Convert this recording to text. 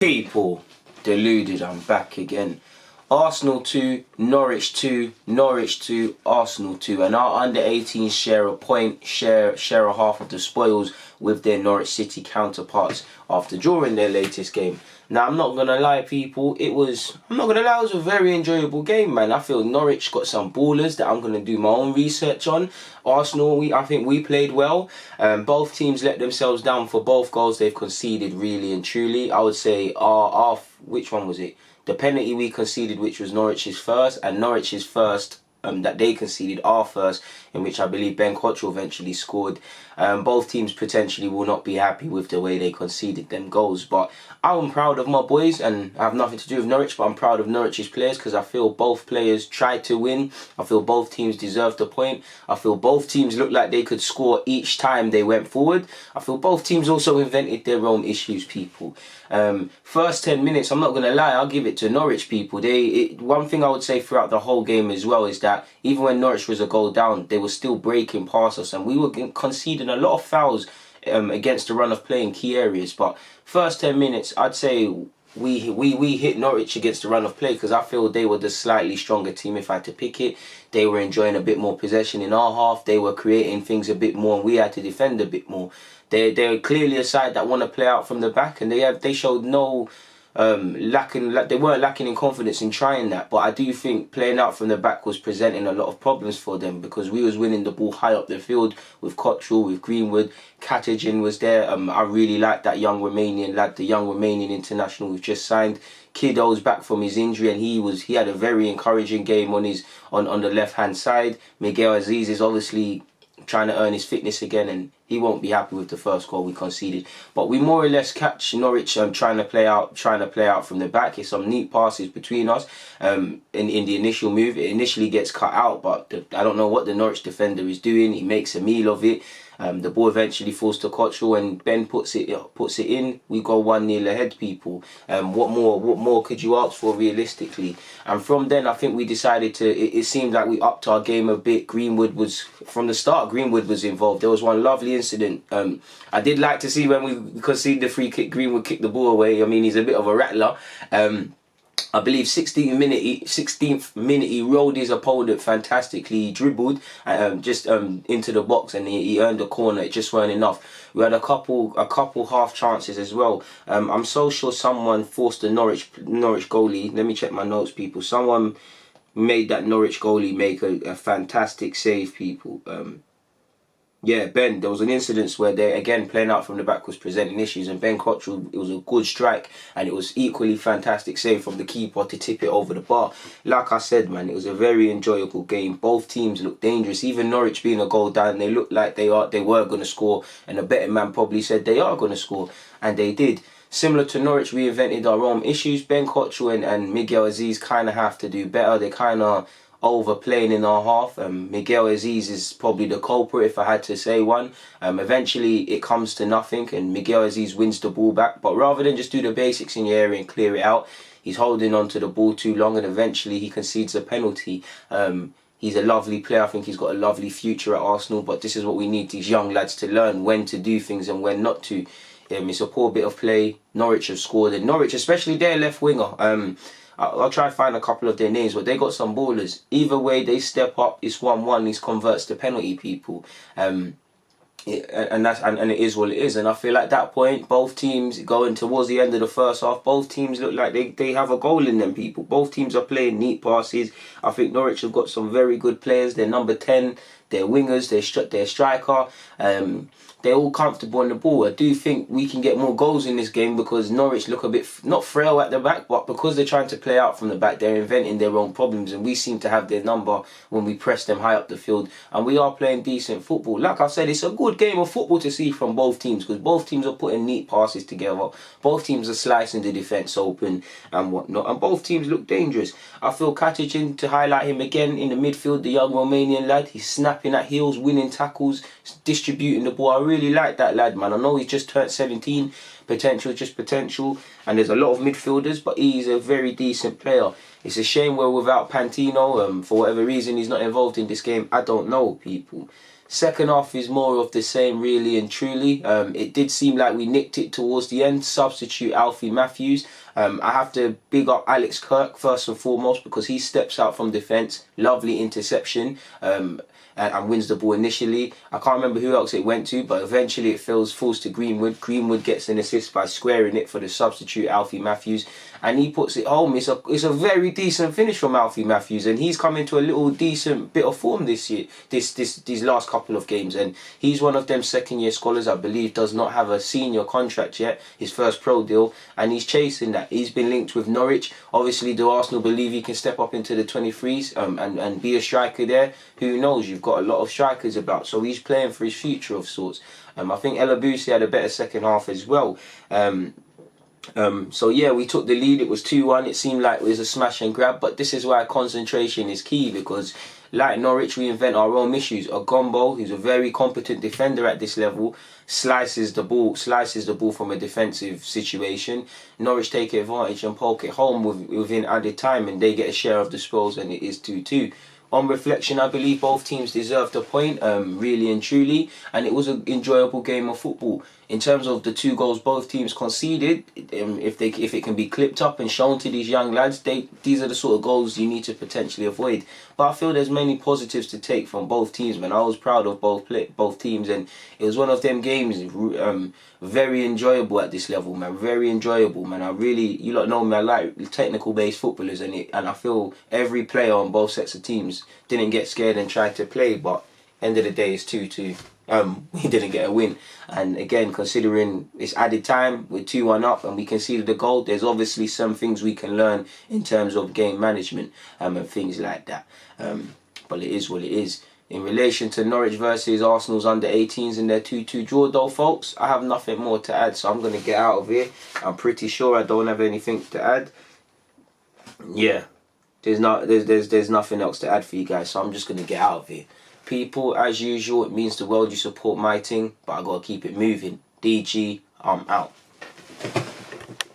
People, deluded, I'm back again. Arsenal 2, Norwich 2, Norwich 2, Arsenal 2. And our under 18s share a point, share a half of the spoils with their Norwich City counterparts after drawing their latest game. Now, I'm not going to lie, people, it was a very enjoyable game, man. I feel Norwich got some ballers that I'm going to do my own research on. Arsenal, I think we played well. Both teams let themselves down for both goals they've conceded, really and truly. I would say which one was it? The penalty we conceded, which was Norwich's first, and Norwich's first that they conceded, our first, in which I believe Ben Cottrell eventually scored. Both teams potentially will not be happy with the way they conceded them goals, but I'm proud of my boys, and I have nothing to do with Norwich, but I'm proud of Norwich's players because I feel both players tried to win. I feel both teams deserved the point. I feel both teams looked like they could score each time they went forward. I feel both teams also invented their own issues, people. First 10 minutes, I'm not going to lie, I'll give it to Norwich, people. One thing I would say throughout the whole game as well is that even when Norwich was a goal down, they were still breaking past us, and we were conceding a lot of fouls against the run of play in key areas. But first 10 minutes, I'd say we hit Norwich against the run of play because I feel they were the slightly stronger team if I had to pick it. They were enjoying a bit more possession in our half. They were creating things a bit more, and we had to defend a bit more. They're clearly a side that want to play out from the back, and they showed no they weren't lacking in confidence in trying that. But I do think playing out from the back was presenting a lot of problems for them because we was winning the ball high up the field with Cottrell, with Greenwood. Katajin was there. I really liked that young Romanian lad, the young Romanian international we've just signed. Kiddo's back from his injury, and he had a very encouraging game on the left hand side. Miguel Aziz is obviously trying to earn his fitness again, and he won't be happy with the first goal we conceded. But we more or less catch Norwich trying to play out from the back. It's some neat passes between us. In the initial move, it initially gets cut out, but I don't know what the Norwich defender is doing. He makes a meal of it. The ball eventually falls to Cottrell, and Ben puts it in. We go 1-0 ahead, people. What more could you ask for realistically? And from then, I think we decided to. It seemed like we upped our game a bit. From the start, Greenwood was involved. There was one lovely incident. I did like to see when we conceded the free kick, Greenwood kicked the ball away. I mean, he's a bit of a rattler. I believe 16th minute he rolled his opponent fantastically. He dribbled into the box, and he earned a corner. It just weren't enough. We had a couple half chances as well. I'm so sure someone forced the Norwich goalie. Let me check my notes, people. Someone made that Norwich goalie make a fantastic save, people. Yeah, Ben, there was an incident where they, again, playing out from the back was presenting issues, and Ben Cottrell, it was a good strike, and it was equally fantastic save from the keeper to tip it over the bar. Like I said, man, it was a very enjoyable game. Both teams looked dangerous. Even Norwich being a goal down, they looked like they were going to score, and a betting man probably said they are going to score, and they did. Similar to Norwich, we invented our own issues. Ben Cottrell and Miguel Aziz kind of have to do better. They kind of overplaying in our half. Miguel Aziz is probably the culprit if I had to say one. Eventually it comes to nothing, and Miguel Aziz wins the ball back, but rather than just do the basics in the area and clear it out, he's holding on to the ball too long, and eventually he concedes a penalty. He's a lovely player. I think he's got a lovely future at Arsenal, but this is what we need these young lads to learn, when to do things and when not to. It's a poor bit of play. Norwich have scored, and Norwich, especially their left winger, I'll try to find a couple of their names, but they got some ballers. Either way, they step up. It's 1-1. This converts to penalty, people. And it is what it is. And I feel like at that point, both teams going towards the end of the first half, both teams look like they have a goal in them, people. Both teams are playing neat passes. I think Norwich have got some very good players. They're number 10, their wingers, their striker. They're all comfortable on the ball. I do think we can get more goals in this game because Norwich look a bit, not frail at the back, but because they're trying to play out from the back, they're inventing their own problems, and we seem to have their number when we press them high up the field, and we are playing decent football. Like I said, it's a good game of football to see from both teams because both teams are putting neat passes together. Both teams are slicing the defence open and whatnot, and both teams look dangerous. I feel Katajin, to highlight him again in the midfield, the young Romanian lad. He's snapping at heels, winning tackles, distributing the ball. I really like that lad, man. I know he's just turned 17, potential, and there's a lot of midfielders, but he's a very decent player. It's a shame we're without Pantino. For whatever reason, he's not involved in this game. I don't know, people. Second half is more of the same, really and truly. It did seem like we nicked it towards the end. Substitute Alfie Matthews. I have to big up Alex Kirk first and foremost, because he steps out from defence. Lovely interception. And wins the ball initially. I can't remember who else it went to, but eventually it falls to Greenwood. Greenwood gets an assist by squaring it for the substitute Alfie Matthews, and he puts it home. It's a very decent finish from Alfie Matthews, and he's come into a little decent bit of form this year, these last couple of games, and he's one of them second-year scholars, I believe, does not have a senior contract yet, his first pro deal, and he's chasing that. He's been linked with Norwich. Obviously, do Arsenal believe he can step up into the 23s and be a striker there? Who knows? You've got a lot of strikers about, so he's playing for his future of sorts. I think Elabusi had a better second half as well. So yeah, we took the lead. It was 2-1. It seemed like it was a smash and grab, but this is why concentration is key, because like Norwich, we invent our own issues. Ogombo, who's a very competent defender at this level, slices the ball from a defensive situation. Norwich take advantage and poke it home within added time, and they get a share of the spoils, and it is 2-2. On reflection, I believe both teams deserved a point, really and truly, and it was an enjoyable game of football. In terms of the 2 goals both teams conceded, if it can be clipped up and shown to these young lads, these are the sort of goals you need to potentially avoid. But I feel there's many positives to take from both teams, man. I was proud of both teams, and it was one of them games, very enjoyable at this level, man. Very enjoyable, man. You lot know me, I like technical-based footballers, and I feel every player on both sets of teams didn't get scared and tried to play, but end of the day, it's 2-2. We didn't get a win, and again, considering it's added time, we're 2-1 up and we conceded a goal, there's obviously some things we can learn in terms of game management and things like that, but it is what it is. In relation to Norwich versus Arsenal's under 18s and their 2-2 draw though, folks, I have nothing more to add, so I'm going to get out of here. I'm pretty sure I don't have anything to add. Yeah, there's nothing else to add for you guys, so I'm just going to get out of here. People, as usual, it means the world you support my team, but I gotta keep it moving. DG, I'm out.